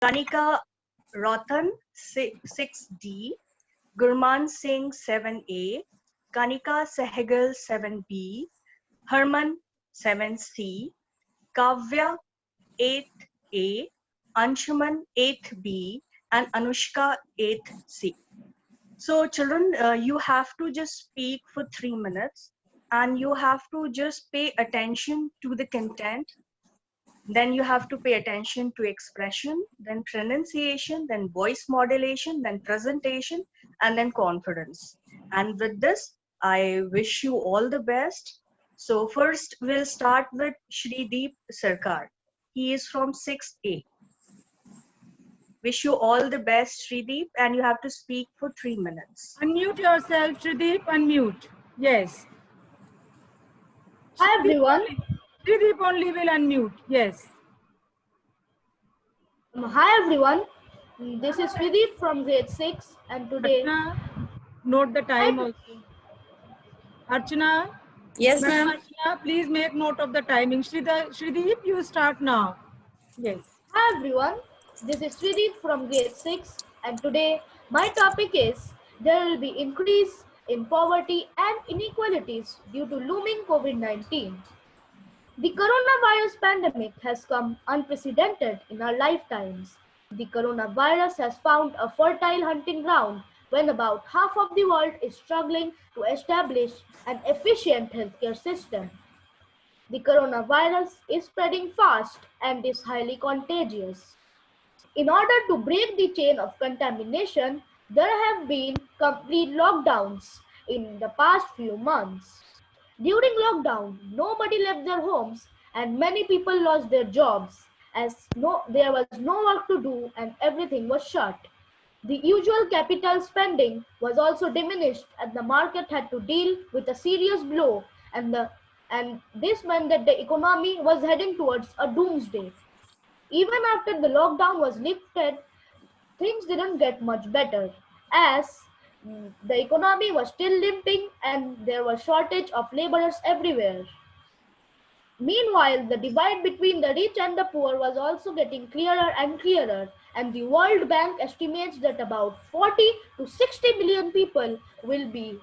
Kanika Ratan 6D, Gurman Singh 7A, Kanika Sehgal 7B, Herman 7C, Kavya 8A, Anshuman 8B, and Anushka 8C. So children, you have to just speak for 3 minutes and you have to just pay attention to the content. Then you have to pay attention to expression, then pronunciation, then voice modulation, then presentation, and then confidence. And with this, I wish you all the best. So first, we'll start with Shrideep Sarkar. He is from 6A. Wish you all the best, Shrideep, and you have to speak for 3 minutes. Unmute yourself, Shrideep, unmute. Yes. Hi everyone. Shrideep only will unmute. Yes. Hi everyone. This is Vidit from grade 6 and today... Archana, note the time also. Archana? Yes, ma'am. Archana, please make note of the timing. Shrideep, you start now. Yes. Hi everyone. This is Vidit from grade 6 and today my topic is there will be increase in poverty and inequalities due to looming COVID-19. The coronavirus pandemic has come unprecedented in our lifetimes. The coronavirus has found a fertile hunting ground when about half of the world is struggling to establish an efficient healthcare system. The coronavirus is spreading fast and is highly contagious. In order to break the chain of contamination, there have been complete lockdowns in the past few months. During lockdown, nobody left their homes and many people lost their jobs as there was no work to do and everything was shut. The usual capital spending was also diminished as the market had to deal with a serious blow and this meant that the economy was heading towards a doomsday. Even after the lockdown was lifted, things didn't get much better as the economy was still limping and there was shortage of laborers everywhere. Meanwhile, the divide between the rich and the poor was also getting clearer and clearer, and the World Bank estimates that about 40 to 60 million people will be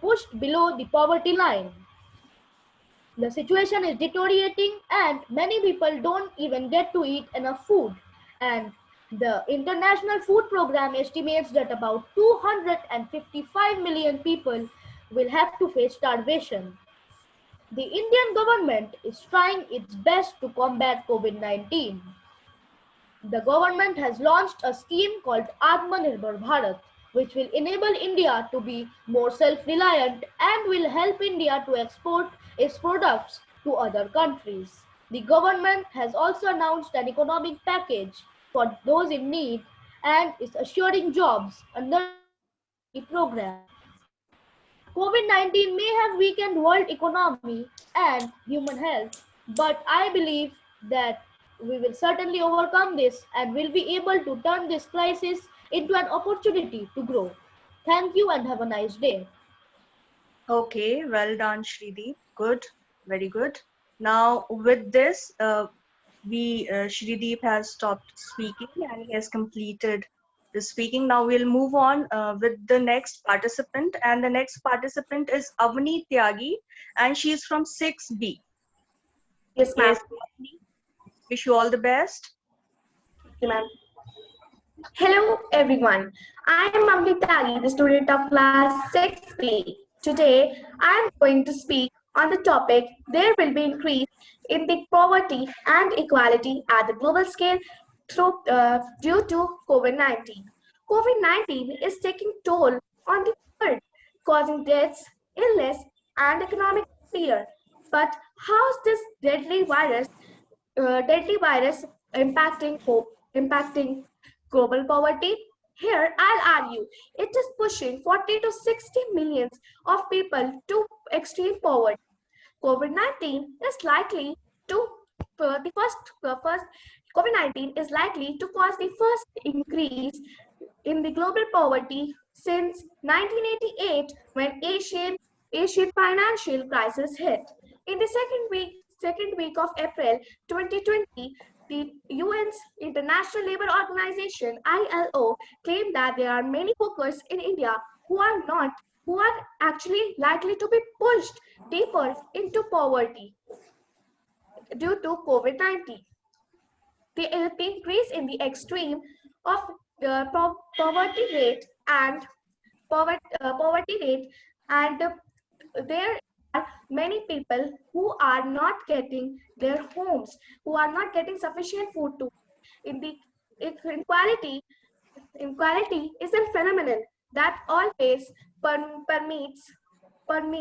pushed below the poverty line. The situation is deteriorating and many people don't even get to eat enough food. And the International Food Program estimates that about 255 million people will have to face starvation. The Indian government is trying its best to combat COVID-19. The government has launched a scheme called Atmanirbhar Bharat, which will enable India to be more self-reliant and will help India to export its products to other countries. The government has also announced an economic package for those in need and is assuring jobs under the program. COVID-19 may have weakened world economy and human health, but I believe that we will certainly overcome this and will be able to turn this crisis into an opportunity to grow. Thank you and have a nice day. Okay, well done, Shrideep. Good, very good. Now, with this, Shrideep has stopped speaking and he has completed the speaking. Now we'll move on with the next participant, and the next participant is Avani Tyagi, and she is from 6B. Yes, ma'am. Yes, Avani. Wish you all the best. Okay, ma'am. Hello, everyone. I am Amritali, the student of class 6B. Today, I am going to speak on the topic, there will be increase in the poverty and equality at the global scale due to COVID-19. COVID-19 is taking toll on the world, causing deaths, illness, and economic fear. But how is this deadly virus impacting global poverty? Here, I'll argue it is pushing 40 to 60 millions of people to extreme poverty. COVID-19 is likely to COVID-19 is likely to cause the first increase in the global poverty since 1988 when Asian financial crisis hit. In the second week second week of April 2020, the UN's International Labour Organization (ILO) claimed that there are many workers in India who are actually likely to be pushed deeper into poverty due to COVID-19. The increase in the extreme of the poverty rate and there are many people who are not getting their homes, who are not getting sufficient food to in the inequality. Inequality is a phenomenon that always permeates or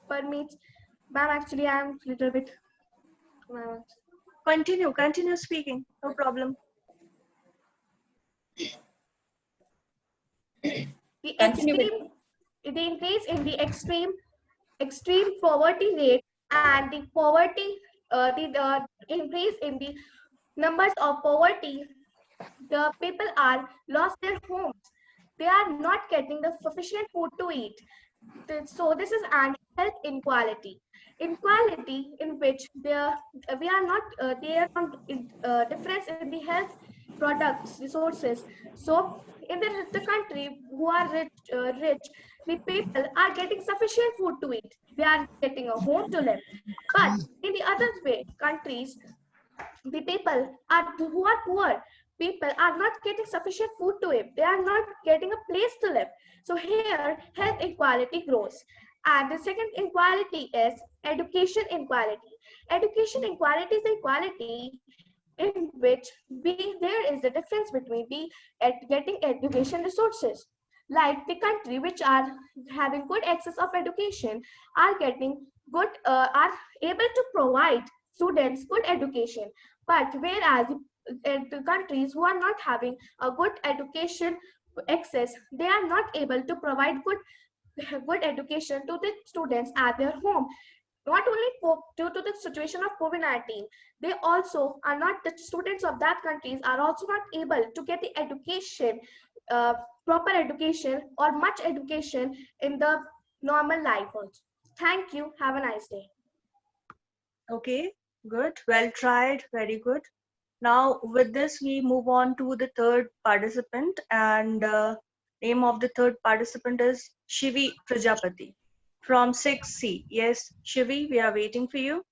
permeates. Ma'am, actually, I am a little bit. Continue speaking. No problem. The increase in the extreme poverty rate and the increase in the numbers of poverty, the people are lost their homes. They are not getting the sufficient food to eat. So this is an health inequality. Inequality in which there are difference in the health products resources. So in the country who are rich, the people are getting sufficient food to eat. They are getting a home to live. But in the other way, countries, the people who are poor, people are not getting sufficient food to eat. They are not getting a place to live. So here health inequality grows. And the second inequality is education inequality. Education inequality is equality in which there is a difference between getting education resources. Like the country which are having good access of education are getting good are able to provide students good education, but whereas the countries who are not having a good education access, they are not able to provide good education to the students at their home. Not only due to the situation of COVID-19, they also are not, the students of that countries are also not able to get the education, proper education or much education in the normal life also. Thank you. Have a nice day. Okay, good. Well tried. Very good. Now, with this, we move on to the third participant, and name of the third participant is Shivi Prajapati from 6C. Yes, Shivi, we are waiting for you.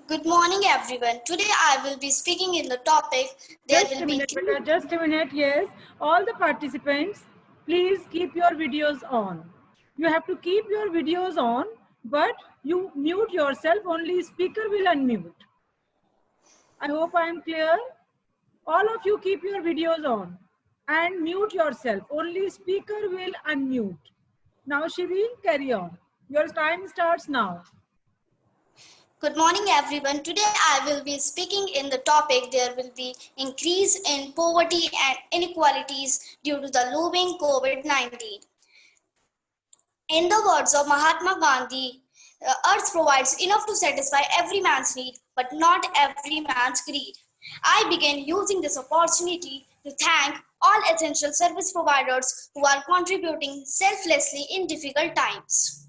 Good morning, everyone. Today I will be speaking in the topic. Just a minute. Yes, all the participants, please keep your videos on. You have to keep your videos on, but you mute yourself. Only speaker will unmute. I hope I am clear. All of you keep your videos on and mute yourself. Only speaker will unmute. Now, Shivi, carry on. Your time starts now. Good morning, everyone. Today I will be speaking in the topic. There will be increase in poverty and inequalities due to the looming COVID-19. In the words of Mahatma Gandhi, earth provides enough to satisfy every man's need, but not every man's greed. I began using this opportunity to thank all essential service providers who are contributing selflessly in difficult times.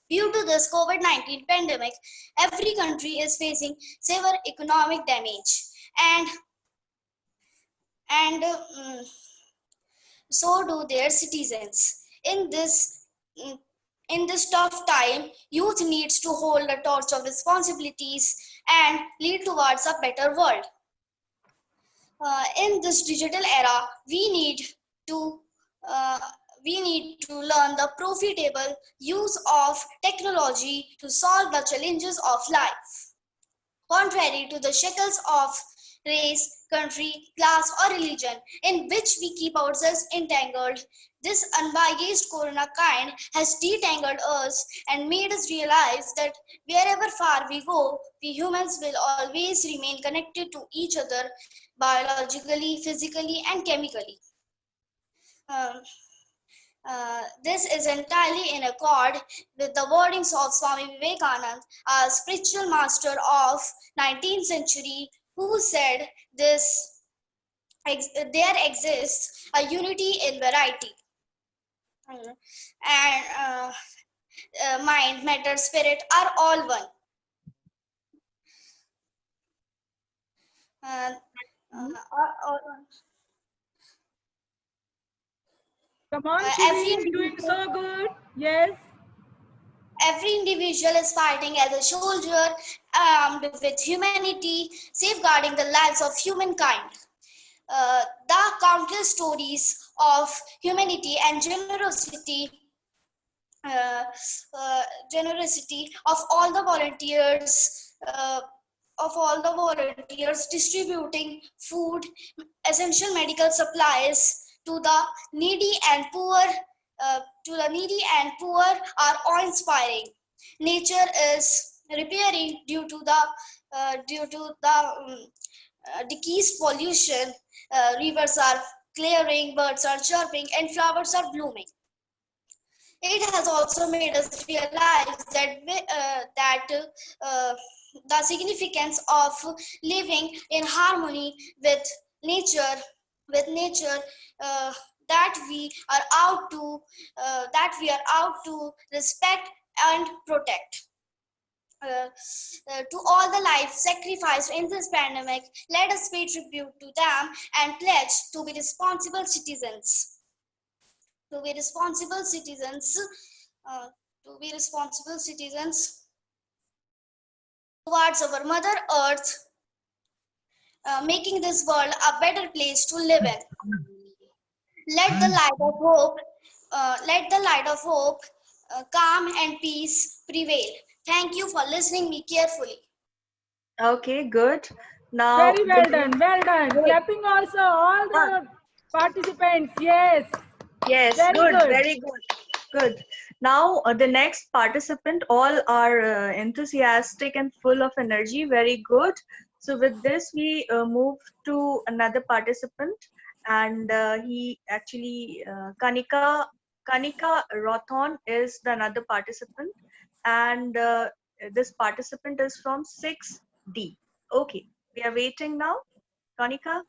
Due to this COVID-19 pandemic, every country is facing severe economic damage, and so do their citizens. In this tough time, youth needs to hold the torch of responsibilities and lead towards a better world. In this digital era, we need to learn the profitable use of technology to solve the challenges of life. Contrary to the shackles of race, country, class, or religion in which we keep ourselves entangled, this unbiased corona kind has detangled us and made us realize that wherever far we go, we humans will always remain connected to each other biologically, physically, and chemically. This is entirely in accord with the wordings of Swami Vivekananda, a spiritual master of 19th century, who said there exists a unity in variety. mind, matter, spirit are all one. Come on, Every Shiri, doing so good. Yes. Every individual is fighting as a soldier, armed with humanity, safeguarding the lives of humankind. The countless stories of humanity and uh, generosity of all the volunteers distributing food, essential medical supplies to the needy and poor, are awe-inspiring. Nature is repairing due to the decreased pollution. Rivers are clearing, birds are chirping, and flowers are blooming. It has also made us realize uh, the significance of living in harmony with nature, with nature uh, that we are out to respect and protect. To all the lives sacrificed in this pandemic, let us pay tribute to them and pledge to be responsible citizens. To be responsible citizens. To be responsible citizens towards our Mother Earth, making this world a better place to live in. Let the light of hope, calm and peace prevail. Thank you for listening me carefully. Okay, good. Now, Very well done. Well done. Good. Clapping also all the participants. Yes. Yes, Very good, good. very good. Good. Now, the next participant, all are enthusiastic and full of energy. Very good. So, with this, we move to another participant, and he actually, Kanika Rothon is the another participant, and this participant is from 6D. Okay, we are waiting now. Kanika?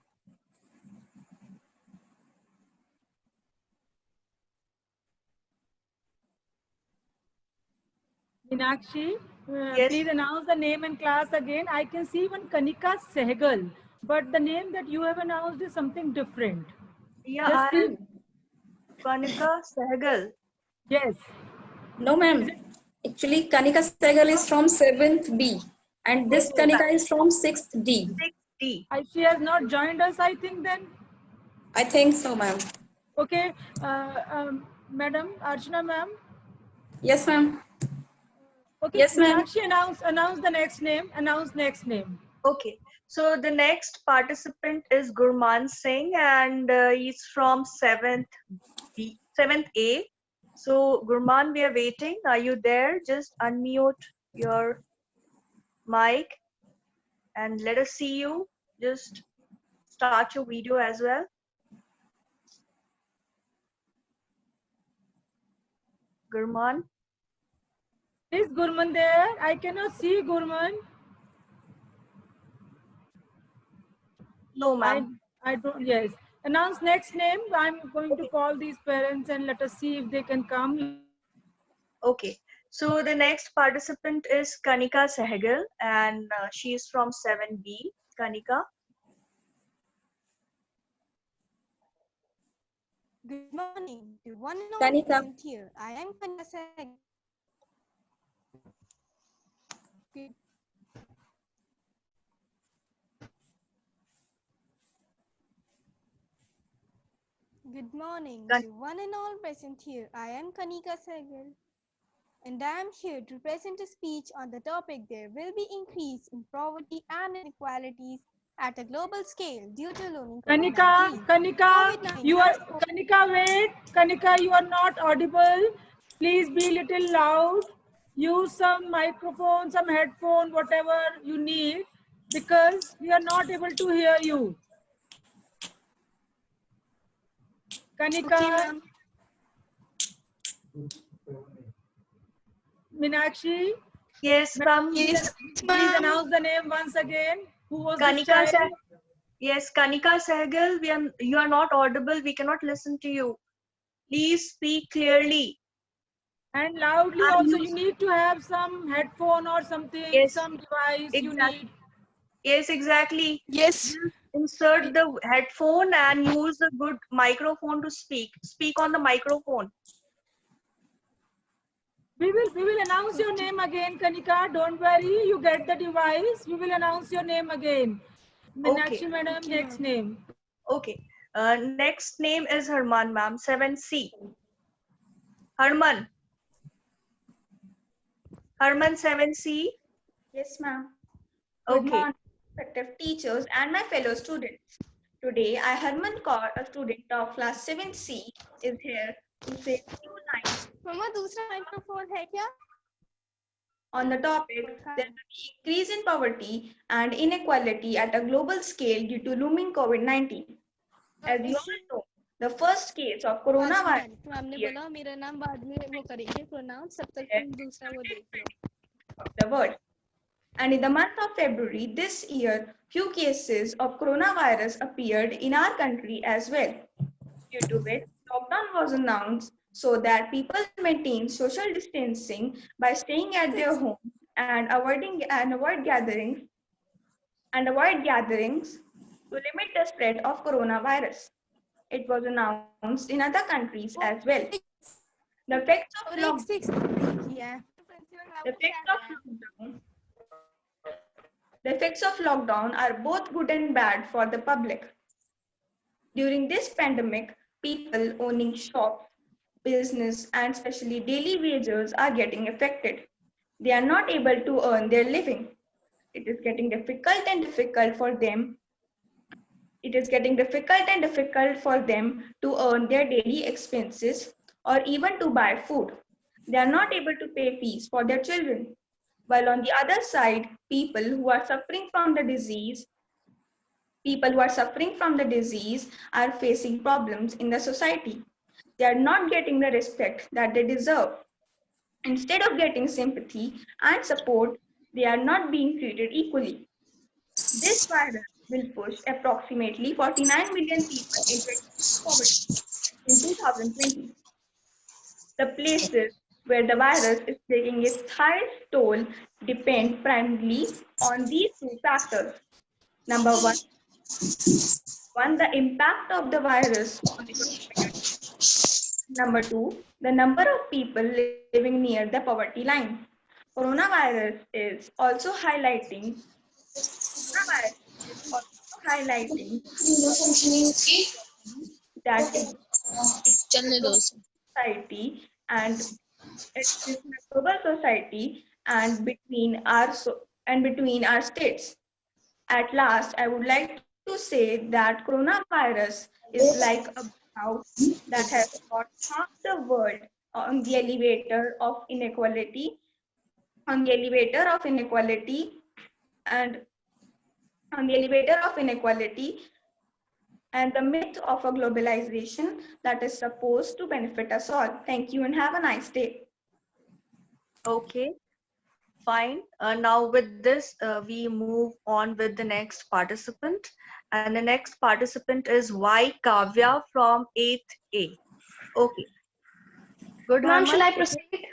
Meenakshi, Yes. please announce the name and class again. I can see one Kanika Sehgal, but the name that you have announced is something different. Yeah, Just see. I'm Kanika Sehgal. Yes. No, ma'am. Actually, Kanika Sehgal is from 7th B, and this Oh, Kanika is from 6th D. 6D. She has not joined us, I think, then. I think so, ma'am. Okay. Madam Archana, ma'am. Yes, ma'am. Okay, Yes, ma'am. Meenakshi, announce the next name. Announce next name. Okay, so the next participant is Gurman Singh, and he's from 7th A. So Gurman, we are waiting. Are you there? Just unmute your mic and let us see you. Just start your video as well. Gurman? Is Gurman there? I cannot see Gurman. No, ma'am. I don't, yes. Announce next name. I'm going to Okay. call these parents and let us see if they can come. Okay, so the next participant is Kanika Sehgal, and she is from 7B. Kanika? Good morning to one and all Kanika. present here. I am Kanika Sehgal. Good. Good morning to one and all present here. I am Kanika Sehgal. And I am here to present a speech on the topic there will be increase in poverty and inequalities at a global scale due to looming COVID-19. Kanika, you are, Kanika, wait. Kanika, you are not audible. Please be little loud. Use some microphone, some headphone, whatever you need, because we are not able to hear you. Kanika, Okay, ma'am. Meenakshi, Yes, ma'am. please announce the name once again. Who was this Kanika child? Yes, Kanika Sehgal, you are not audible. We cannot listen to you. Please speak clearly. And loudly also, you use, need to have some headphone or something, yes, some device you exactly. need. Yes, exactly. Yes. Just insert the headphone and use a good microphone to speak. Speak on the microphone. We will announce your name again, Kanika. Don't worry. You get the device. We will announce your name again. Okay, Meenakshi madam, Okay, next ma'am. name. okay. Next name is Herman, ma'am. 7C. Herman. Herman 7C. Yes, ma'am. Good Okay. morning, respective teachers and my fellow students. Today, I, Harman Kaur, a student of class 7C, is here to say a few lines मम्मा दूसरा microphone है क्या? on the topic there will be increase in poverty and inequality at a global scale due to looming COVID-19. As you all know, the first case of coronavirus तो हमने appeared बोला मेरा नाम बाद में वो करेंगे प्रोनाउंस तब तक in तुम दूसरा वो देख लो. of the world. And in the month of February this year, few cases of coronavirus appeared in our country as well, due to which lockdown was announced so that people maintain social distancing by staying at their homes and avoid gatherings to limit the spread of coronavirus. It was announced in other countries as well. The effects of और lockdown, एक six किया है. the effects of lockdown, the effects of lockdown are both good and bad for the public. During this pandemic, people owning shops, business, and especially daily wagers are getting affected. They are not able to earn their living. It is getting difficult and difficult for them. It is getting difficult and difficult for them to earn their daily expenses or even to buy food. They are not able to pay fees for their children. While on the other side, people who are suffering from the disease are facing problems in the society. They are not getting the respect that they deserve. Instead of getting sympathy and support, they are not being treated equally. This virus will push approximately 49 million people into extreme poverty in 2020. The places where the virus is taking its highest toll depend primarily on these two factors. Number one, the impact of the virus on the community. Number two, the number of people living near the poverty line. Coronavirus is also highlighting coronavirus is also highlighting that exists in a global society and exists in a global society and between our states. At last, I would like to say that coronavirus is like a burnout that has brought half the world on the elevator of inequality, on the elevator of inequality, and on the elevator of inequality and the myth of a globalization that is supposed to benefit us all. Thank you and have a nice day. Okay. Fine. Now with this, we move on with the next participant. And the next participant is Y Kavya from 8th A. Okay. Good, Ma'am, shall Herman? I proceed?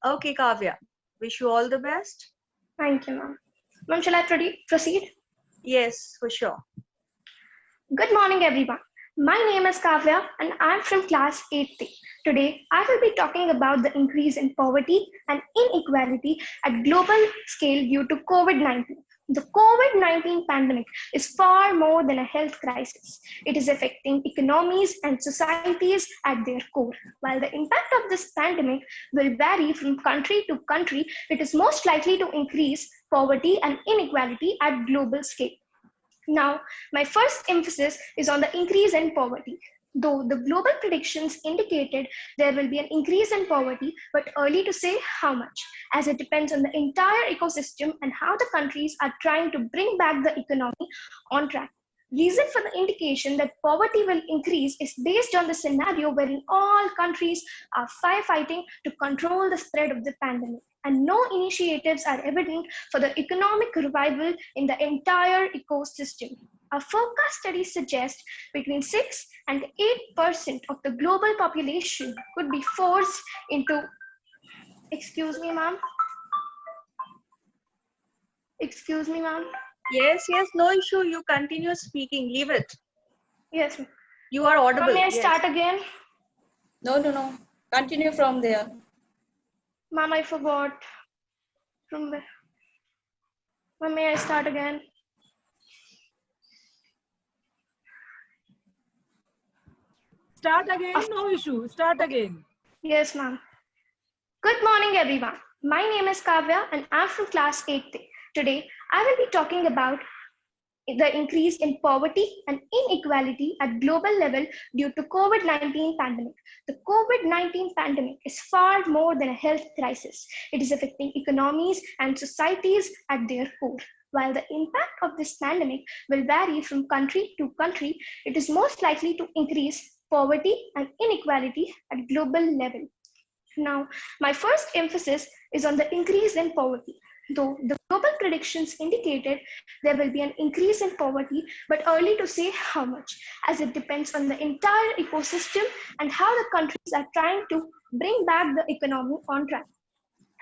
Okay, Kavya. Wish you all the best. Thank you, ma'am. Ma'am, shall I proceed? Yes, for sure. Good morning, everyone. My name is Kavya and I'm from class 8th. Today, I will be talking about the increase in poverty and inequality at global scale due to COVID-19. The COVID-19 pandemic is far more than a health crisis. It is affecting economies and societies at their core. While the impact of this pandemic will vary from country to country, it is most likely to increase poverty and inequality at global scale. Now, my first emphasis is on the increase in poverty. Though the global predictions indicated there will be an increase in poverty, but early to say how much, as it depends on the entire ecosystem and how the countries are trying to bring back the economy on track. Reason for the indication that poverty will increase is based on the scenario wherein all countries are firefighting to control the spread of the pandemic. and no initiatives are evident for the economic revival in the entire ecosystem. A forecast study suggests between 6 and 8% of the global population could be forced into, excuse me, ma'am. Excuse me, ma'am. Yes, yes, no issue. You continue speaking. Leave it. Yes, ma'am. You are audible. May I Yes. start again? No. Continue from there. Ma'am, I forgot. From where? Ma'am, may I start again? Start again, no issue. Start again. Yes, ma'am. Good morning, everyone. My name is Kavya and I'm from class 8th. Today, I will be talking about the increase in poverty and inequality at global level due to COVID-19 pandemic. The COVID-19 pandemic is far more than a health crisis. It is affecting economies and societies at their core. While the impact of this pandemic will vary from country to country, it is most likely to increase poverty and inequality at global level. Now, my first emphasis is on the increase in poverty. Though the global predictions indicated there will be an increase in poverty, but early to say how much, as it depends on the entire ecosystem and how the countries are trying to bring back the economy on track.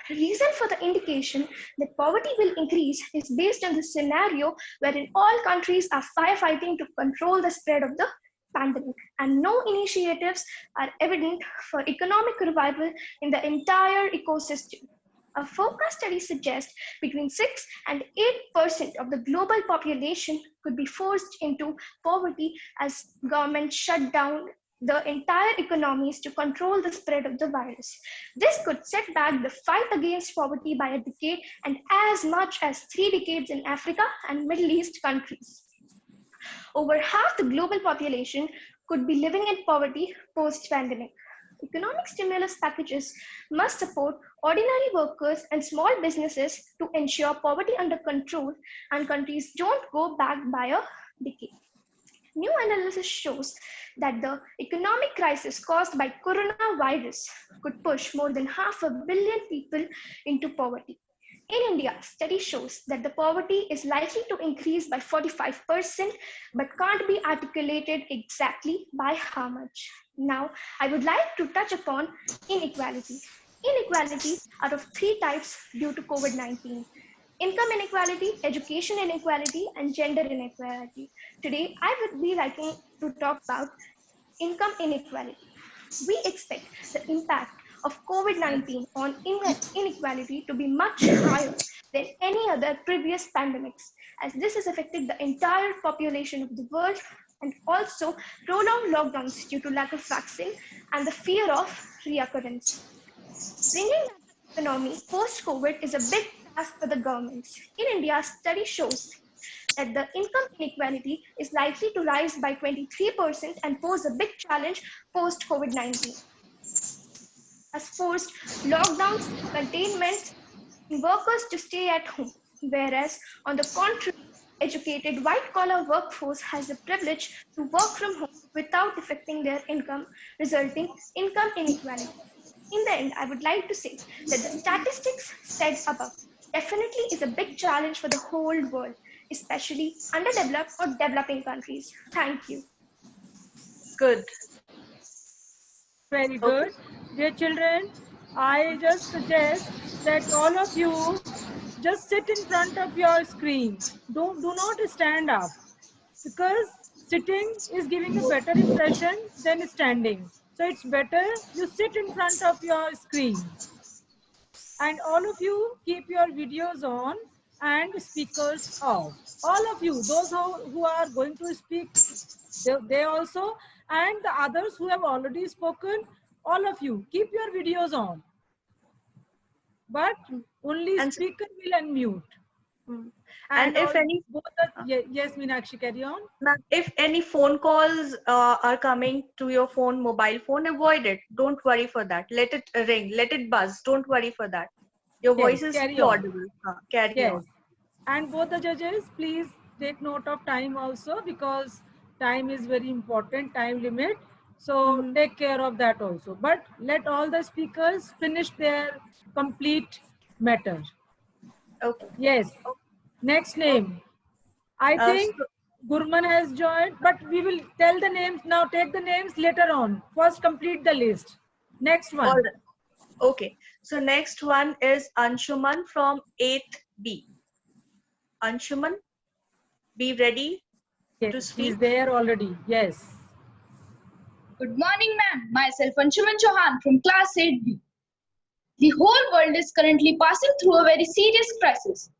The reason for the indication that poverty will increase is based on the scenario wherein all countries are firefighting to control the spread of the pandemic, and no initiatives are evident for economic revival in the entire ecosystem. A forecast study suggests between 6 and 8% of the global population could be forced into poverty as governments shut down the entire economies to control the spread of the virus. This could set back the fight against poverty by a decade and as much as 3 decades in Africa and Middle East countries. Over half the global population could be living in poverty post-pandemic. Economic stimulus packages must support ordinary workers and small businesses to ensure poverty under control and countries don't go back by a decade. New analysis shows that the economic crisis caused by coronavirus could push more than 500 million people into poverty. In India, study shows that the poverty is likely to increase by 45%, but can't be articulated exactly by how much. Now, I would like to touch upon inequality. Inequality are of 3 types due to COVID-19. Income inequality, education inequality, and gender inequality. Today, I would be liking to talk about income inequality. We expect the impact of COVID-19 on inequality to be much higher than any other previous pandemics, as this has affected the entire population of the world, and also prolonged lockdowns due to lack of vaccine and the fear of reoccurrence. Bringing back the economy post-COVID is a big task for the governments. In India, study shows that the income inequality is likely to rise by 23% and pose a big challenge post-COVID-19. Has forced lockdowns, containment, and workers to stay at home, whereas on the contrary, educated white-collar workforce has the privilege to work from home without affecting their income, resulting income inequality. In the end, I would like to say that the statistics said above definitely is a big challenge for the whole world, especially underdeveloped or developing countries. Thank you. Good. Very good. Dear children, I just suggest that all of you just sit in front of your screen. Do not stand up, because sitting is giving a better impression than standing. So it's better you sit in front of your screen. And all of you keep your videos on and speakers off. All of you, those who are going to speak, they also, and the others who have already spoken, all of you keep your videos on. But only speaker will unmute. And if any, yes, Meenakshi, carry on. if any phone calls are coming to your phone, mobile phone, avoid it. Don't worry for that. Let it ring, let it buzz. Don't worry for that. Your voice is still audible. Carry on. And both the judges, please take note of time also, because time is very important, time limit. So take care of that also. But let all the speakers finish their complete matter. Okay. Yes. Next name. I think Gurman has joined, but we will tell the names now. Take the names later on. First, complete the list. Next one. All right. Okay. So next one is Anshuman from 8th B. Anshuman, be ready to Yes, speak. he's there already. Yes. Good morning, ma'am. Myself, Anshuman Chauhan from class 8B. The whole world is currently passing through a very serious crisis.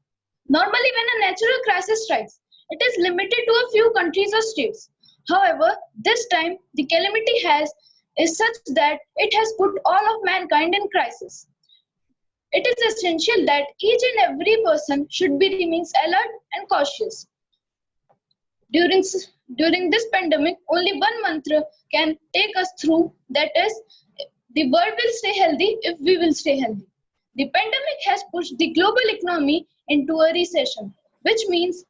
Normally, when a natural crisis strikes, it is limited to a few countries or states. However, this time, the calamity is such that it has put all of mankind in crisis. It is essential that each and every person should be remains alert and cautious. During this pandemic, only one mantra can take us through, that is, the world will stay healthy if we will stay healthy. The pandemic has pushed the global economy into a recession, which means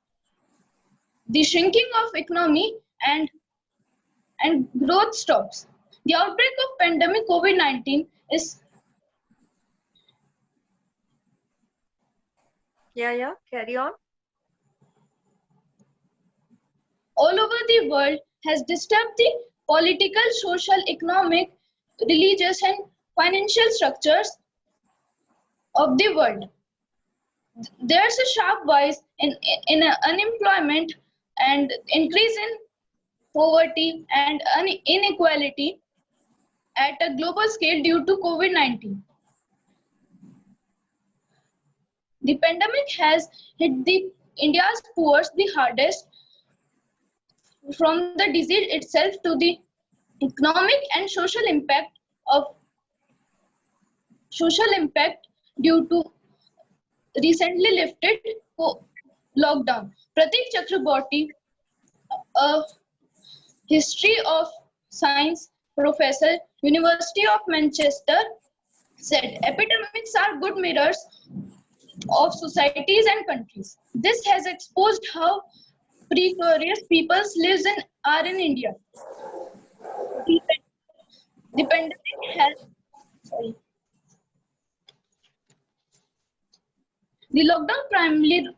the shrinking of economy and growth stops. The outbreak of pandemic COVID-19 is Yeah, carry on. all over the world, has disturbed the political, social, economic, religious, and financial structures of the world. There's a sharp rise in unemployment and increase in poverty and inequality at a global scale due to COVID-19. The pandemic has hit the India's poor the hardest, from the disease itself to the economic and social impact due to recently lifted lockdown. Pratik Chakraborty, a history of science professor, University of Manchester, said epidemics are good mirrors of societies and countries. This has exposed how precarious people's lives are in India. The pandemic has the lockdown primarily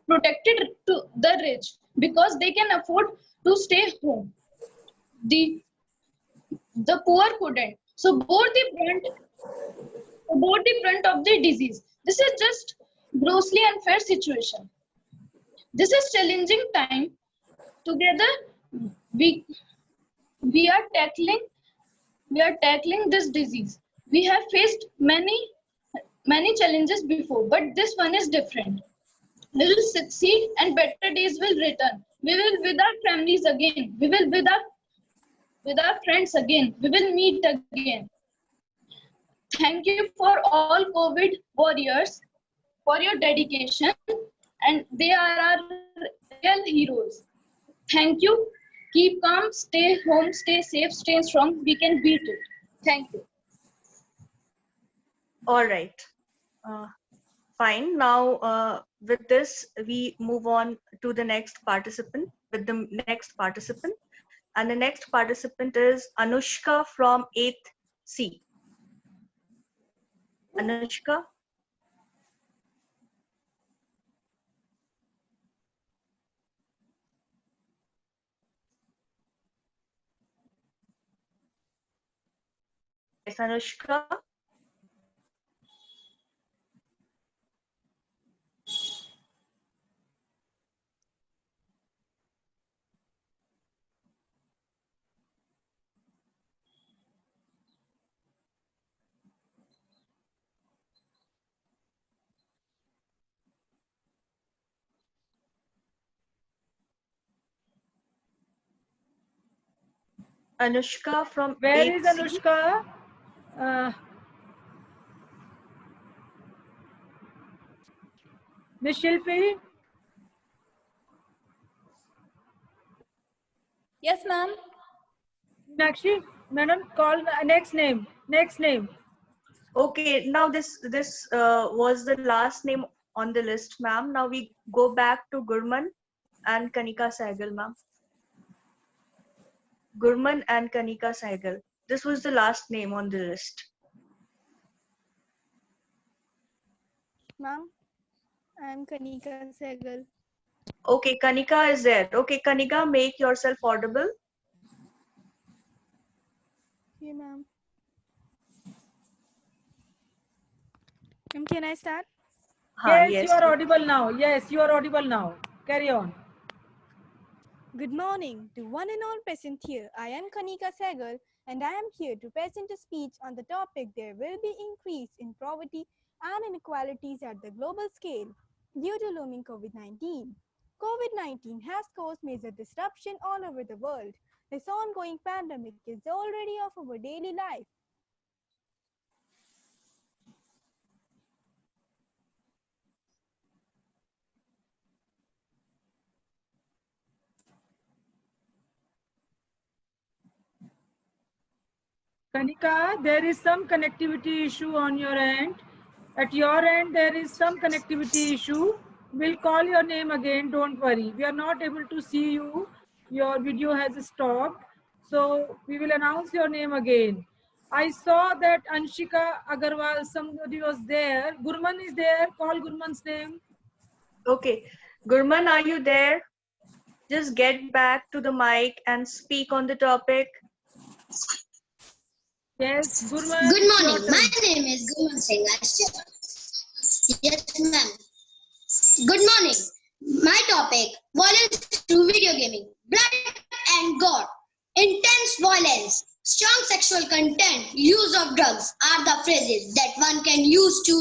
protected to the rich because they can afford to stay home. The the poor couldn't. So bore the brunt of the disease. This is just grossly unfair situation. This is challenging time. Together, we we are tackling this disease. We have faced many challenges before, but this one is different. We will succeed and better days will return. We will with our families again. We will with our friends again. We will meet again. Thank you for all COVID warriors for your dedication, and they are our real heroes. Thank you. Keep calm, stay home, stay safe, stay strong. We can beat it. Thank you. All right. Fine. Now, with this, we move on to the next participant, And the next participant is Anushka from 8th C. Anushka. Yes, Anushka. Anushka from Where 8th is C. Anushka? Miss Shilpi? Yes, ma'am. Nakshi, madam, call next name. Next name. Okay, now this was the last name on the list, ma'am. Now we go back to Gurman and Kanika Sehgal, ma'am. Gurman and Kanika Sehgal. This was the last name on the list. Ma'am, I'm Kanika Sehgal. Okay, Kanika is there. Okay, Kanika, make yourself audible. Okay, ma'am. Can I start? Yes, you Yes. are audible now. Yes, you are audible now. Carry on. Good morning to one and all present here. I am Kanika Sehgal and I am here to present a speech on the topic there will be increase in poverty and inequalities at the global scale due to looming COVID-19. COVID-19 has caused major disruption all over the world. This ongoing pandemic is already of our daily life. Kanika, there is some connectivity issue on your end. At your end, there is some connectivity issue. We'll call your name again, don't worry. We are not able to see you. Your video has stopped. So we will announce your name again. I saw that Anshika Agarwal, somebody was there. Gurman is there. Call Gurman's name. Okay. Gurman, are you there? Just get back to the mic and speak on the topic. Yes, Gurman. Good It's your morning. My turn. name is Guman Singh. Yes, ma'am. Good morning. My topic, violence through video gaming, blood and gore, intense violence, strong sexual content, use of drugs are the phrases that one can use to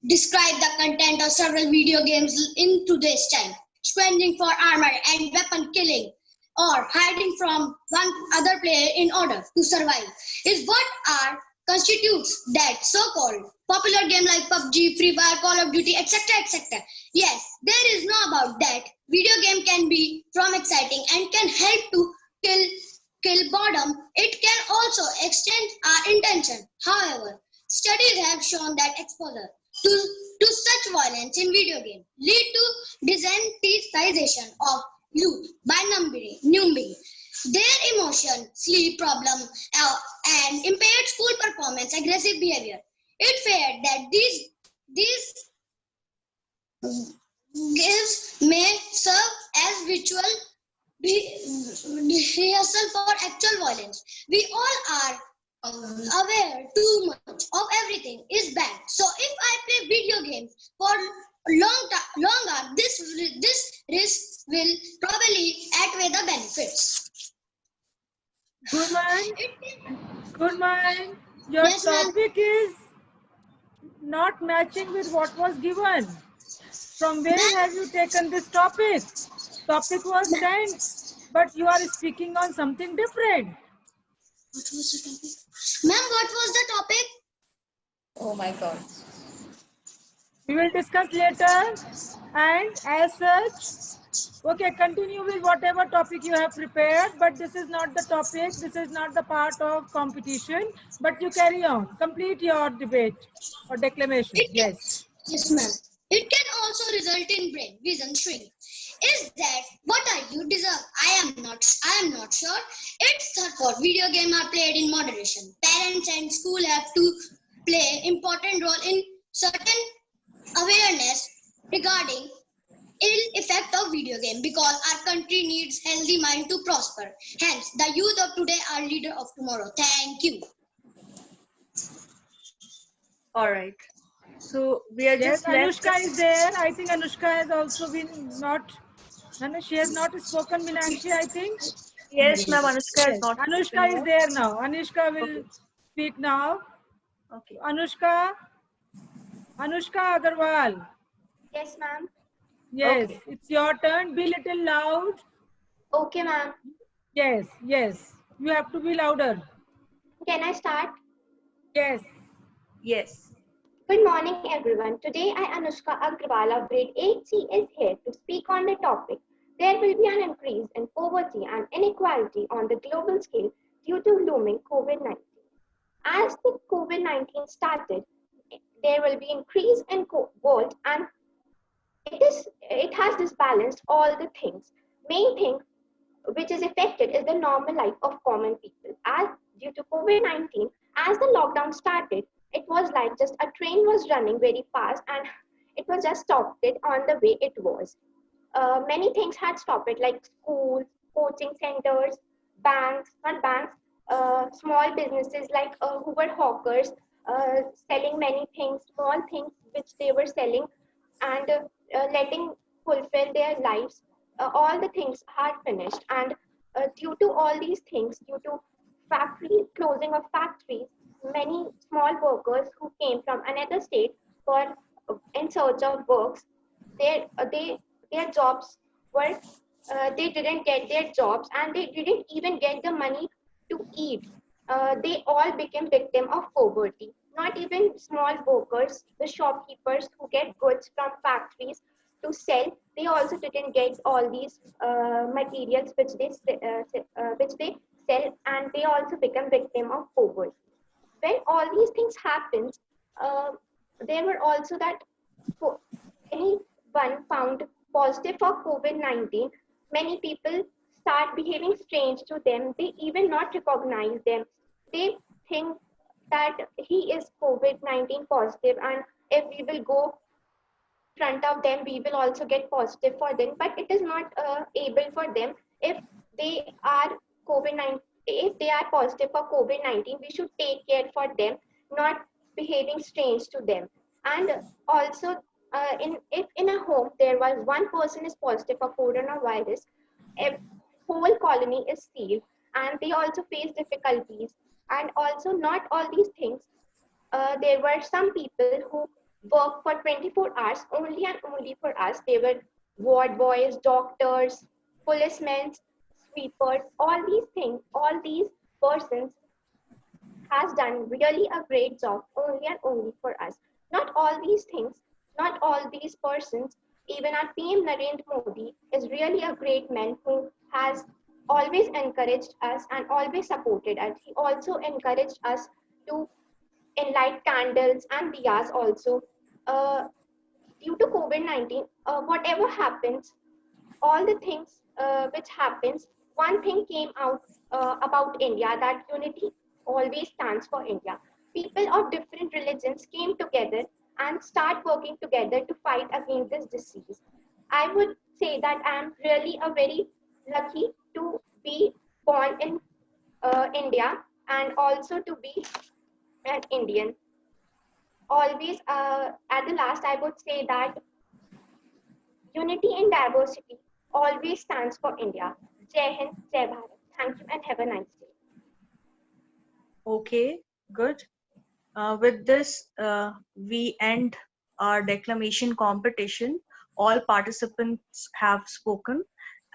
describe the content of several video games in today's time. Spending for armor and weapon killing or hiding from one other player in order to survive is what are constitutes that so-called popular game like PUBG, Free Fire, Call of Duty, etc. etc. Yes, there is no about that. Video game can be from exciting and can help to kill boredom. It can also extend our intention. However, studies have shown that exposure to such violence in video game lead to desensitization of youth by numbing their emotion, sleep problem, and impaired school performance, aggressive behavior. It feared that these gifts may serve as virtual rehearsal for actual violence. We all are aware too much of everything is bad. So if I play video games for long hours, this risk will probably outweigh the benefits. Gurman, your Yes, ma'am. topic is not matching with what was given. From where have you taken this topic? Topic was sent, but you are speaking on something different. What was the topic? Ma'am, what was the topic? Oh my God. We will discuss later. And as such, okay, continue with whatever topic you have prepared, but this is not the topic. This is not the part of competition, but you carry on. Complete your debate or declamation. Yes. Yes, ma'am. It can also result in brain vision shrink. Is that what you deserve? I am not sure. It's thought video games are played in moderation. Parents and school have to play important role in certain awareness regarding ill effect of video game because our country needs healthy mind to prosper. Hence, the youth of today are leader of tomorrow. Thank you. All right. So we are Yes, just left. Anushka is there. I think Anushka has also been not, she has not spoken, Minakshi, I think. Yes, ma'am. Anushka is Yes, not. Anushka is there now. Anushka will speak now. Okay. Anushka Agarwal. Yes, ma'am. Yes, Okay. it's your turn. Be little loud. Okay, ma'am. Yes. You have to be louder. Can I start? Yes. Yes. Good morning, everyone. Today, I, Anushka Agrawal of grade 8C, is here to speak on the topic. There will be an increase in poverty and inequality on the global scale due to looming COVID-19. As the COVID-19 started, there will be increase in world, and it has disbalanced all the things. Main thing which is affected is the normal life of common people. As due to COVID-19, as the lockdown started, it was like just a train was running very fast and it was just stopped it on the way it was. Many things had stopped it, like schools, coaching centers, banks, not banks, small businesses like who were hawkers, selling many things, small things which they were selling, and letting fulfill their lives. All the things had finished, and due to all these things, due to closing of factories, many small workers who came from another state for in search of works, their jobs were they didn't get their jobs, and they didn't even get the money to eat. They all became victim of poverty. Not even small workers, the shopkeepers who get goods from factories to sell, they also didn't get all these materials which they sell, and they also become victim of poverty. When all these things happened, uh, there were also that anyone found positive for COVID-19, many people start behaving strange to them. They even not recognize them. They think that he is COVID-19 positive, and if we will go front of them, we will also get positive for them. But it is not able for them. If they are COVID-19, if they are positive for COVID-19, we should take care for them, not behaving strange to them. And also, if in a home there was one person is positive for coronavirus, a whole colony is sealed, and they also face difficulties. And also, not all these things, there were some people who worked for 24 hours only and only for us. They were ward boys, doctors, policemen, sweepers, all these things, all these persons has done really a great job only and only for us. Not all these things, not all these persons, even our PM Narendra Modi is really a great man who has always encouraged us and always supported us. He also encouraged us to and light candles and diyas also. Due to COVID-19, whatever happens, all the things which happens, one thing came out about India, that unity always stands for India. People of different religions came together and start working together to fight against this disease. I would say that I am really a very lucky to be born in India, and also to be an Indian. Always, at the last, I would say that unity in diversity always stands for India. Jai Hind, Jai Bharat. Thank you and have a nice day. Okay, good. With this, we end our declamation competition. All participants have spoken,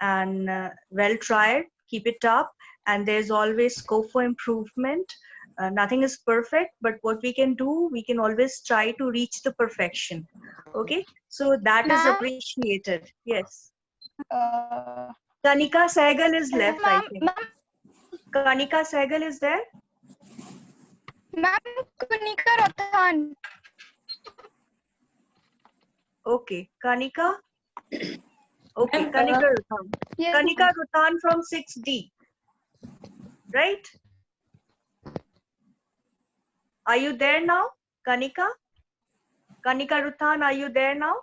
and well tried. Keep it up. And there's always scope for improvement. Nothing is perfect, but what we can do, we can always try to reach the perfection. Okay, so that is appreciated. Yes. Kanika Sehgal is left, I think. Kanika Sehgal is there? Ma'am, Kanika Rathan. Okay, Kanika. Okay, Kanika Rathan. Yes, Kanika Rathan from 6D. Right? Are you there now, Kanika? Kanika Rathan, are you there now?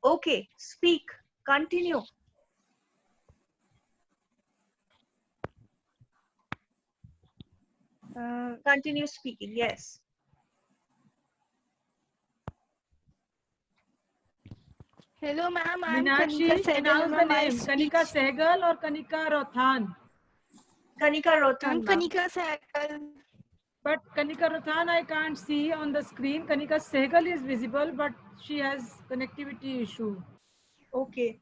Okay, speak. Continue. Continue speaking. Yes. Hello, ma'am. I'm Meenakshi, Kanika Sehgal. announce the name. Kanika Sehgal or Kanika Rathan? Kanika Rathan. I'm Kanika Sehgal. But Kanika Rathan I can't see on the screen. Kanika Sehgal is visible, but she has connectivity issue. Okay.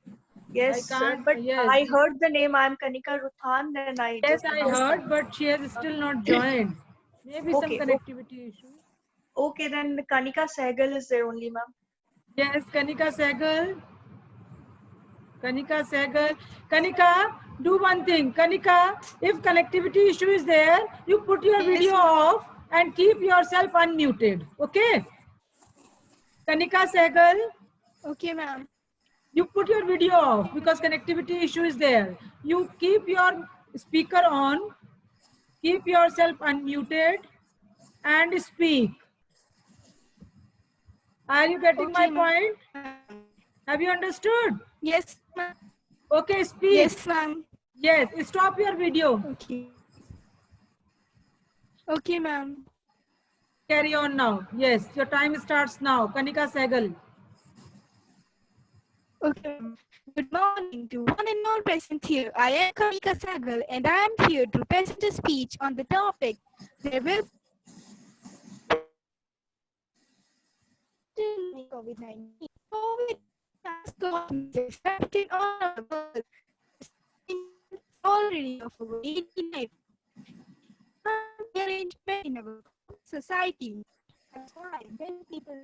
Yes, sir. can't- But yes. I heard the name. I'm Kanika Rathan. Then I Yes, just I announced heard, it. but she has still not joined. Maybe some Okay, connectivity issue. Okay, then Kanika Sehgal is there only, ma'am. Yes, Kanika Sehgal. Kanika Sehgal. Kanika, do one thing. Kanika, if connectivity issue is there, you put your video off and keep yourself unmuted. Okay? Kanika Sehgal. Okay, ma'am. You put your video off because connectivity issue is there. You keep your speaker on. Keep yourself unmuted. and speak. Are you getting my point? Have you understood? Yes, ma'am. Okay, speak. Yes, ma'am. Yes, stop your video. Okay. Okay, ma'am. Carry on now. Yes, your time starts now. Kanika Sehgal. Okay, ma'am. Good morning to one and all present here. I am Kanika Sagal and I am here to present a speech on the topic. There will be COVID-19. COVID has got accepted all over the world. It's already of our daily life. The arrangement in our society. That's why when people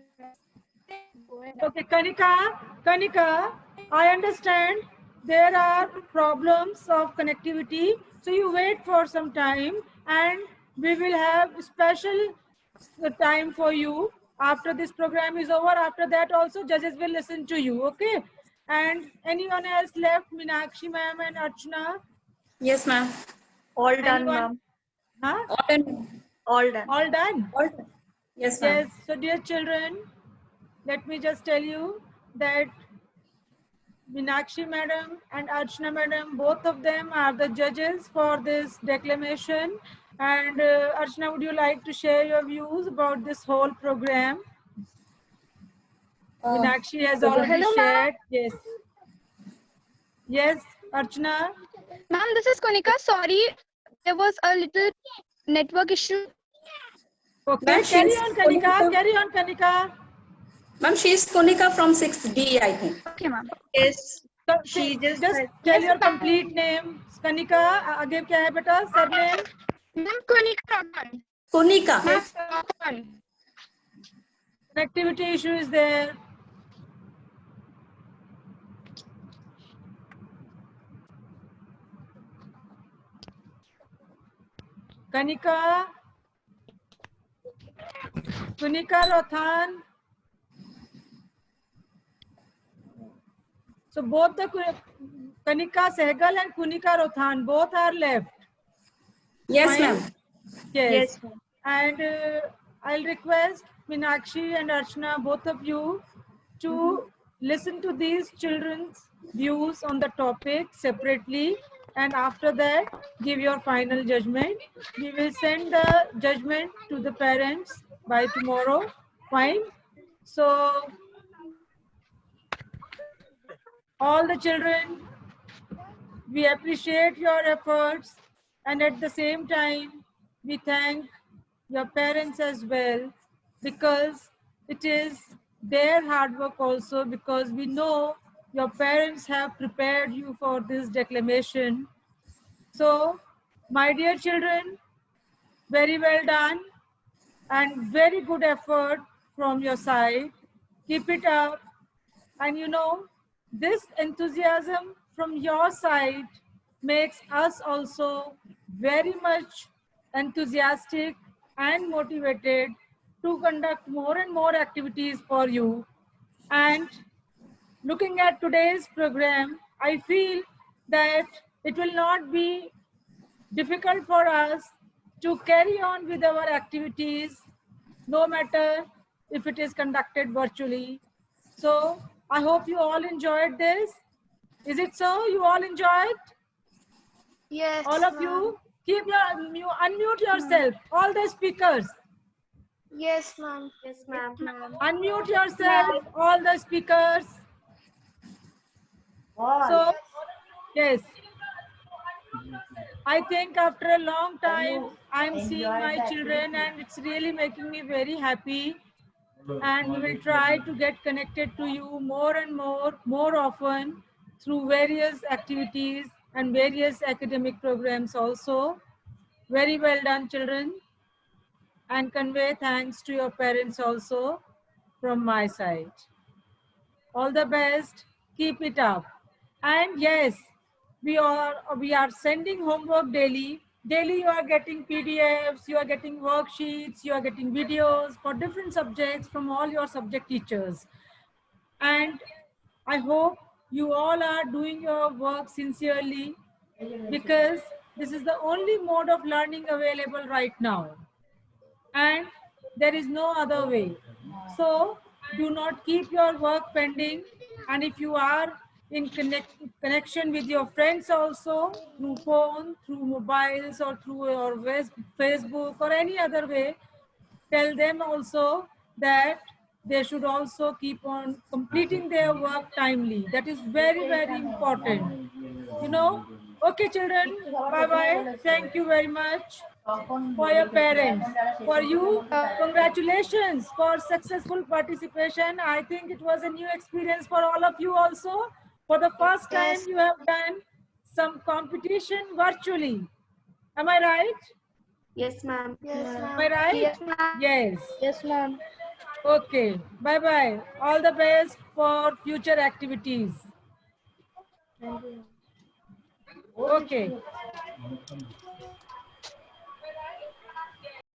Okay, Kanika, I understand there are problems of connectivity. So you wait for some time and we will have special time for you after this program is over. After that also judges will listen to you, okay? And anyone else left, Meenakshi ma'am and Archana? Yes, ma'am. All done, Anyone? ma'am. Huh? All done. All done. All done? All done. Yes, ma'am. Yes, so dear children, let me just tell you that Meenakshi madam and Archana madam, both of them are the judges for this declamation. And Archana, would you like to share your views about this whole program? Meenakshi has already Hello, shared. Yes. Yes, Archana. ma'am. This is Konika. Sorry, there was a little network issue. Okay, Ma'am, carry she's on, Kanika. Konika. Carry on, Kanika. Ma'am, she is Konika from 6D, I think. Okay, ma'am. Yes, So, she just just said, tell Yes, your ma'am. complete name. Kanika, आगे क्या है बेटा? Surname? Ma'am, Konika Ratan. Konika. Yes, Ratan. Connectivity issue is there. Kanika, Kunika Rothan. So both the Kanika Sehgal and Kunika Rothan, both are left. Yes, Fine? ma'am. Yes. yes, ma'am. And I'll request Meenakshi and Archana, both of you, to listen to these children's views on the topic separately. And after that, give your final judgment. We will send the judgment to the parents by tomorrow. Fine. So, all the children, we appreciate your efforts, and at the same time, we thank your parents as well, because it is their hard work also, because we know your parents have prepared you for this declamation. So, my dear children, very well done and very good effort from your side. Keep it up. And you know, this enthusiasm from your side makes us also very much enthusiastic and motivated to conduct more and more activities for you. And looking at today's program, I feel that it will not be difficult for us to carry on with our activities, no matter if it is conducted virtually. So I hope you all enjoyed this. Is it so? You all enjoyed? Yes, All of ma'am. you, keep your unmute yourself. All the speakers, Yes, ma'am. Yes, ma'am. unmute yourself. All the speakers. So yes, I think after a long time, I'm seeing my children and it's really making me very happy. And we will try to get connected to you more and more often through various activities and various academic programs also. Very well done, children. And convey thanks to your parents also from my side. All the best. Keep it up. And yes, we are sending homework daily. Daily you are getting PDFs, you are getting worksheets, you are getting videos for different subjects from all your subject teachers. And I hope you all are doing your work sincerely, because this is the only mode of learning available right now. and there is no other way. So do not keep your work pending, and if you are in connection with your friends also through phone, through mobiles, or through your Facebook or any other way, tell them also that they should also keep on completing their work timely. That is very, very important. You know? Okay, children, bye-bye. Thank you very much for your parents. For you, congratulations for successful participation. I think it was a new experience for all of you also. For the first time, you have done some competition virtually. Am I right? Yes, ma'am. Am I right? Yes. Yes, ma'am. Okay. Bye-bye. All the best for future activities. Okay.